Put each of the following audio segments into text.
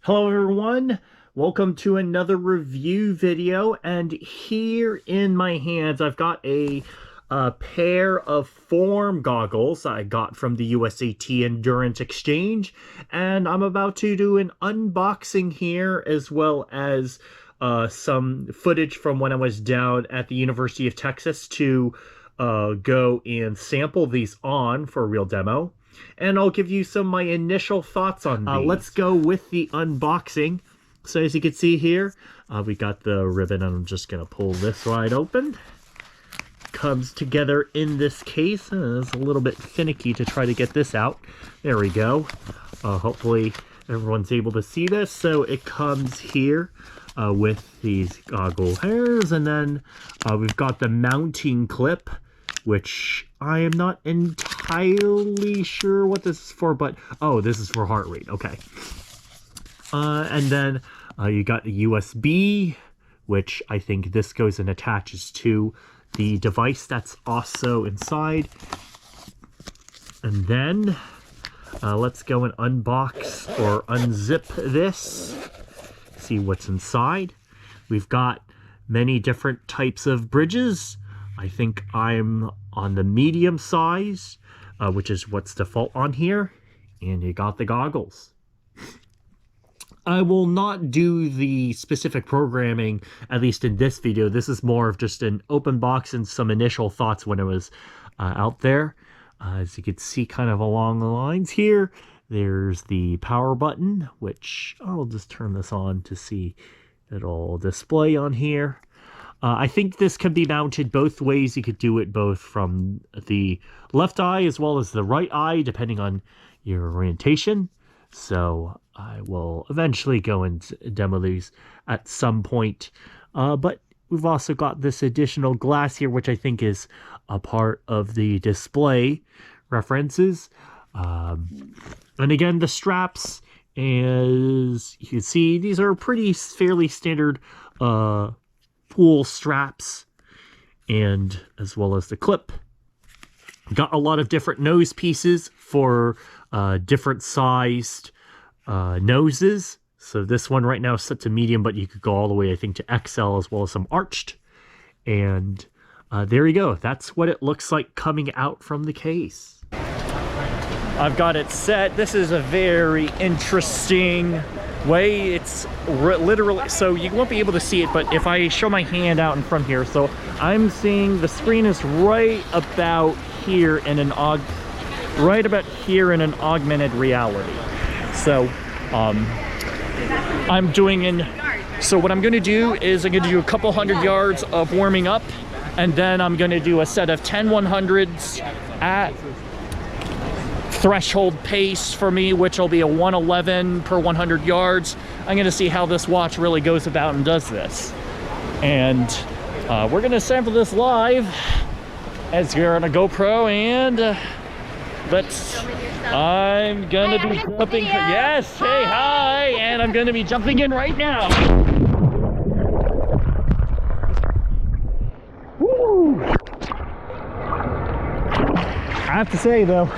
Hello everyone, welcome to another review video, and here in my hands I've got a pair of form goggles I got from the USAT Endurance Exchange, and I'm about to do an unboxing here as well as some footage from when I was down at the University of Texas to go and sample these on for a real demo. And I'll give you some of my initial thoughts on these. Let's go with the unboxing. So as you can see here, we got the ribbon. I'm just going to pull this wide open. Comes together in this case. It's a little bit finicky to try to get this out. There we go. Hopefully everyone's able to see this. So it comes here with these goggle hairs. And then we've got the mounting clip, which I am not entirely sure what this is for, but oh, this is for heart rate. Okay. And then you got the USB, which I think this goes and attaches to the device that's also inside. And then let's go and unbox or unzip this, see what's inside. We've got many different types of bridges. I think I'm on the medium size, which is what's default on here. And you got the goggles. I will not do the specific programming, at least in this video. This is more of just an open box and some initial thoughts when it was out there. As you can see kind of along the lines here, there's the power button, which I'll just turn this on to see it'll display on here. I think this can be mounted both ways. You could do it both from the left eye as well as the right eye, depending on your orientation. So I will eventually go and demo these at some point. But we've also got this additional glass here, which I think is a part of the display references. And again, the straps, as you can see, these are fairly standard pool straps, and as well as the clip. Got a lot of different nose pieces for different sized noses. So this one right now is set to medium, but you could go all the way, I think, to XL, as well as some arched. And there you go. That's what it looks like coming out from the case. I've got it set. This is a very interesting way. It's literally, so you won't be able to see it, but if I show my hand out in front here, so I'm seeing the screen is right about here in an augmented reality. So I'm doing so what I'm going to do is I'm going to do a couple hundred yards of warming up, and then I'm going to do a set of 10 100s at threshold pace for me, which will be a 111 per 100 yards. I'm going to see how this watch really goes about and does this. And we're going to sample this live as you're on a GoPro, and I'm going to be jumping. Yes, say hi, and I'm going to be jumping in right now. Woo! I have to say though,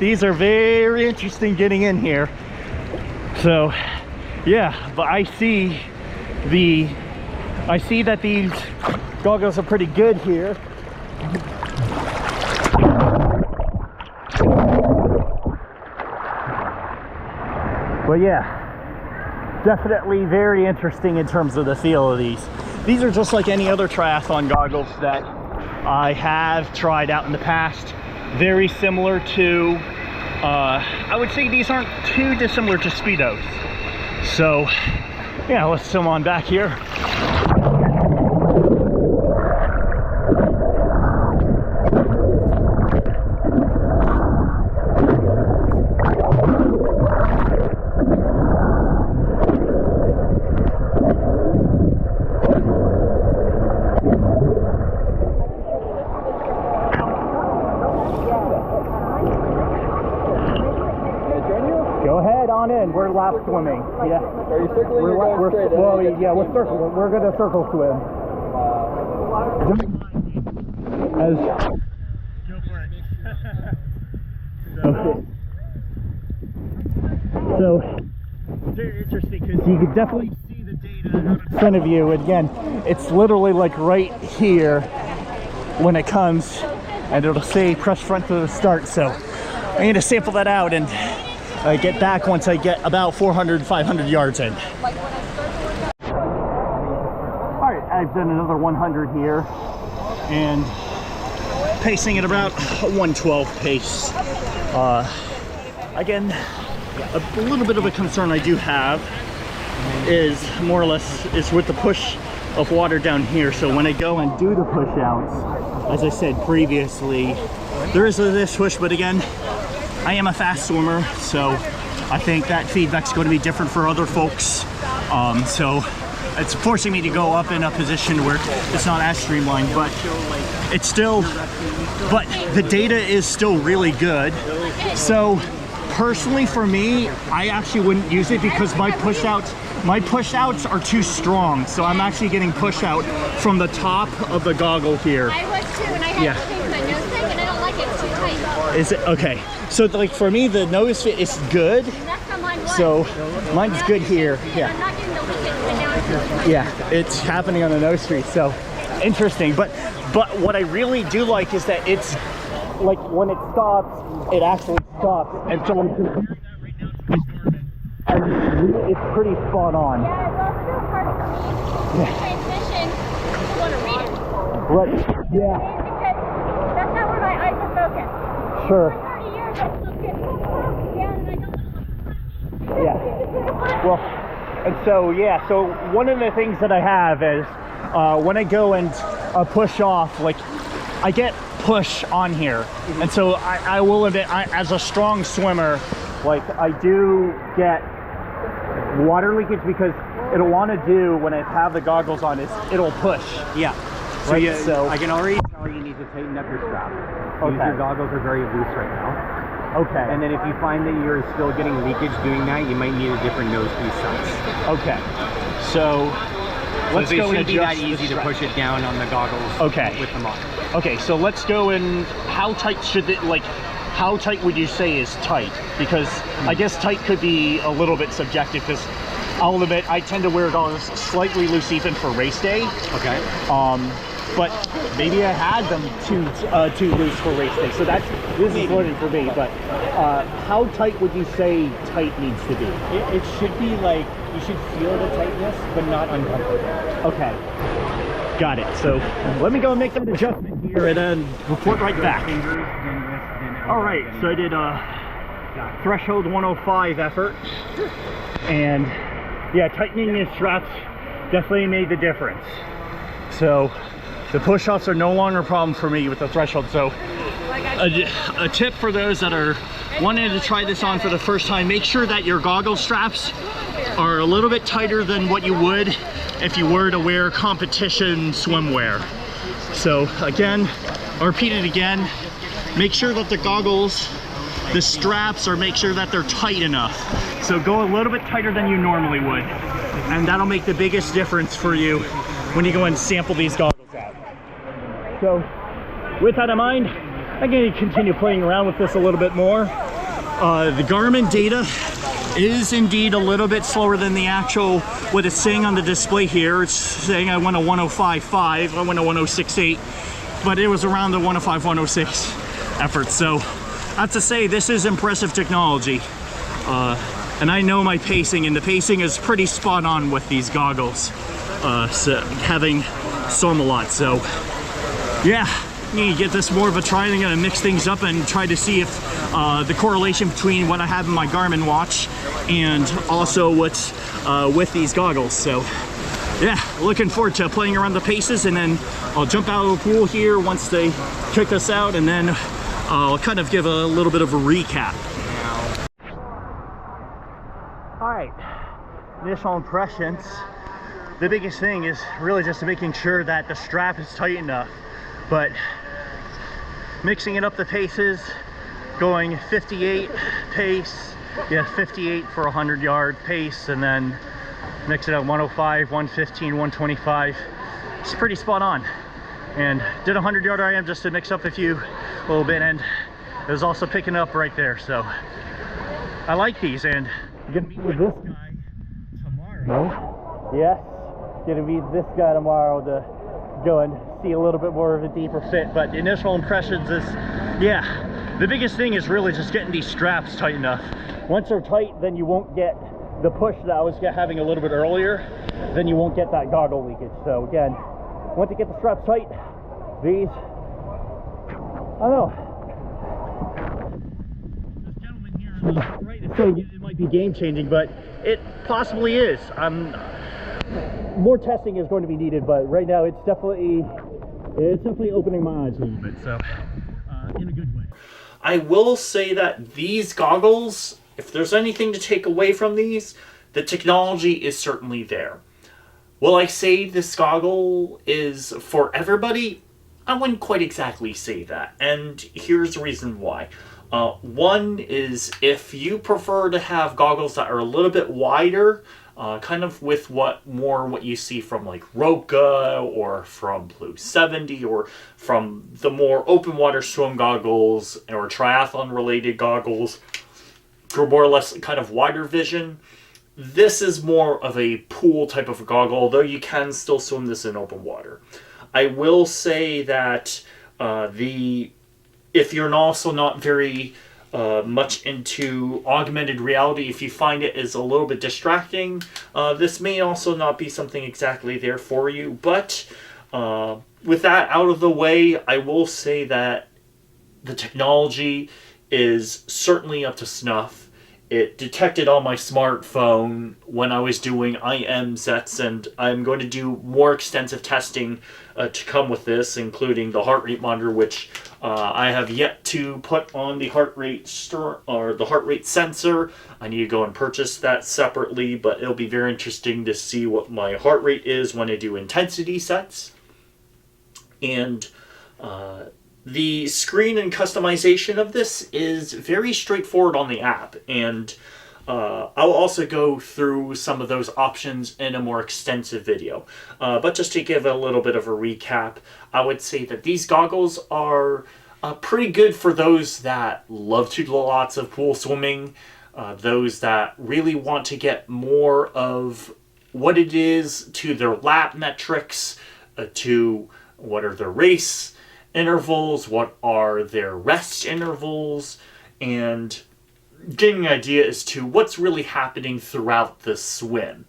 these are very interesting getting in here. So yeah, but I see that these goggles are pretty good here. But yeah, definitely very interesting in terms of the feel of these. These are just like any other triathlon goggles that I have tried out in the past. Very similar to, I would say these aren't too dissimilar to Speedos. So yeah, let's come on back here. Go ahead on in. We're lap swimming. Yeah. Are you circling or going straight? Well, yeah, we're circling. We're going to circle swim. As go for it. So very interesting because you can definitely see the data in front of you. And again, it's literally like right here when it comes, and it'll say press front to the start. So I'm going to sample that out and get back once I get about 400, 500 yards in. All right, I've done another 100 here and pacing at about 112 pace. Again, a little bit of a concern I do have is more or less is with the push of water down here. So when I go and do the push outs, as I said previously, there is this push, but again, I am a fast swimmer, so I think that feedback's going to be different for other folks. So it's forcing me to go up in a position where it's not as streamlined, but it's still, but the data is still really good. So personally for me, I actually wouldn't use it because my push outs are too strong. So I'm actually getting push out from the top of the goggle here. I was too, and I had to change my nose thing, and I don't like it. It's too tight. Is it okay? So like for me, the nose fit is good. And that's how mine was. So mine's good here. Yeah. I'm not getting the leakage when down to the Yeah, it's happening on the nose tree. So interesting. But what I really do like is that it's like when it stops, it actually stops, and so I'm comparing that right now to my Garmin, and it's pretty spot on. Yeah, it's also hard for me. The transmission, I want to read it. Right. Yeah. Because that's not where my eyes are focused. Sure. For 30 years, I still get down, and I don't. Yeah. Well, and so yeah. So one of the things that I have is when I go and push off, like I get push on here, and so I will admit, as a strong swimmer, like I do get water leakage because it'll want to do when I have the goggles on is it'll push. Yeah. So, Right, so I can already tell you need to tighten up your strap. Okay. Your goggles are very loose right now. Okay. And then if you find that you're still getting leakage doing that, you might need a different nose piece size. Okay. So let's So go it and should be that adjust the easy to strap. push it down on the goggles. Okay. With them on. Okay, so let's go and how tight should it, like, how tight would you say is tight? Because I guess tight could be a little bit subjective because I'll admit I tend to wear goggles slightly loose even for race day. Okay. But maybe I had them too loose for race day. So this is learning for me. But how tight would you say tight needs to be? It should be like, you should feel the tightness, but not uncomfortable. Okay. Got it. So let me go and make that adjustment here and then report right back. All right, so I did a threshold 105 effort, and yeah, tightening the straps definitely made the difference. So the push-offs are no longer a problem for me with the threshold. So a tip for those that are wanting to try this on for the first time, make sure that your goggle straps are a little bit tighter than what you would if you were to wear competition swimwear. So again, I'll repeat it again, make sure that the goggles, the straps make sure that they're tight enough. So go a little bit tighter than you normally would, and that'll make the biggest difference for you when you go and sample these goggles out. So with that in mind, I'm going to continue playing around with this a little bit more. The Garmin data is indeed a little bit slower than the actual, what it's saying on the display here. It's saying I went a 105.5, I went a 106.8, but it was around the 105, 106 effort. So I have to say, this is impressive technology. And I know my pacing, and the pacing is pretty spot on with these goggles. So having swum a lot, so yeah. I'm gonna get this more of a try. I'm gonna mix things up and try to see if the correlation between what I have in my Garmin watch and also what's with these goggles. So yeah, looking forward to playing around the paces, and then I'll jump out of the pool here once they kick us out, and then I'll kind of give a little bit of a recap. All right, initial impressions. The biggest thing is really just making sure that the strap is tight enough, but mixing it up the paces, going 58 pace, yeah, 58 for 100-yard pace, and then mix it at 105, 115, 125. It's pretty spot on. And did a 100-yard IM just to mix up a little bit, and it was also picking up right there. So I like these, and I'm gonna meet with this guy Yes, gonna be this guy tomorrow to go and see a little bit more of a deeper fit. But initial impressions is, yeah, the biggest thing is really just getting these straps tight enough. Once they're tight, then you won't get the push that I was having a little bit earlier. Then you won't get that goggle leakage. So again, once you get the straps tight, these, I don't know. This gentleman here on the right is saying it might be game changing, but it possibly is. More testing is going to be needed, but right now it's definitely opening my eyes a little bit. So in a good way. I will say that these goggles, if there's anything to take away from these, the technology is certainly there. Will I say this goggle is for everybody? I wouldn't quite exactly say that, and here's the reason why. One is if you prefer to have goggles that are a little bit wider, kind of with what you see from like Roka or from Blue 70 or from the more open water swim goggles or triathlon related goggles for more or less kind of wider vision. This is more of a pool type of a goggle, although you can still swim this in open water. I will say that if you're also not very much into augmented reality, if you find it is a little bit distracting, this may also not be something exactly there for you. But with that out of the way, I will say that the technology is certainly up to snuff. It detected on my smartphone when I was doing IM sets, and I'm going to do more extensive testing to come with this, including the heart rate monitor, which I have yet to put on the heart rate the heart rate sensor. I need to go and purchase that separately, but it'll be very interesting to see what my heart rate is when I do intensity sets. And the screen and customization of this is very straightforward on the app, and I'll also go through some of those options in a more extensive video. But just to give a little bit of a recap, I would say that these goggles are pretty good for those that love to do lots of pool swimming, those that really want to get more of what it is to their lap metrics, to what are their race intervals, what are their rest intervals, and getting an idea as to what's really happening throughout the swim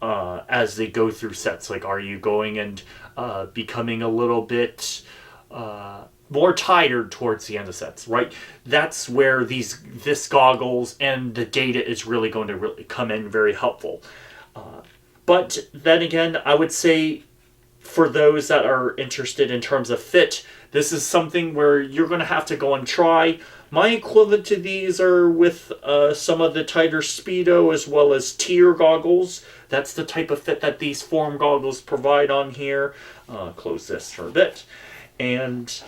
as they go through sets. Like, are you going and becoming a little bit more tired towards the end of sets, right? That's where this goggles and the data is really going to really come in very helpful. But then again, I would say for those that are interested in terms of fit, this is something where you're going to have to go and try. My equivalent to these are with some of the tighter Speedo as well as tier goggles. That's the type of fit that these form goggles provide on here. Close this for a bit. And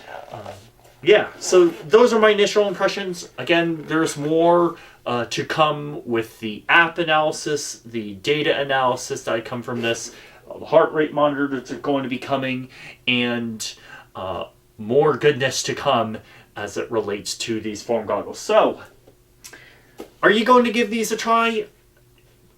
yeah, so those are my initial impressions. Again, there's more to come with the app analysis, the data analysis that I come from this, the heart rate monitor that's going to be coming, and more goodness to come as it relates to these form goggles. So, are you going to give these a try?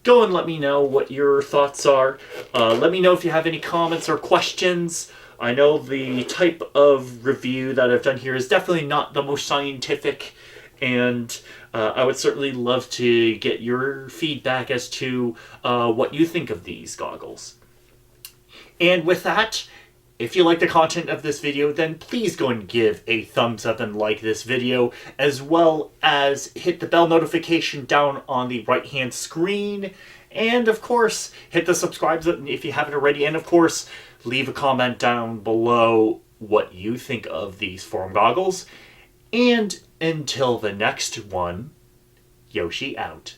Go and let me know what your thoughts are. Let me know if you have any comments or questions. I know the type of review that I've done here is definitely not the most scientific, and I would certainly love to get your feedback as to what you think of these goggles. And with that, if you like the content of this video, then please go and give a thumbs up and like this video, as well as hit the bell notification down on the right hand screen. And of course, hit the subscribe button if you haven't already. And of course, leave a comment down below what you think of these form goggles. And until the next one, Yoshi out.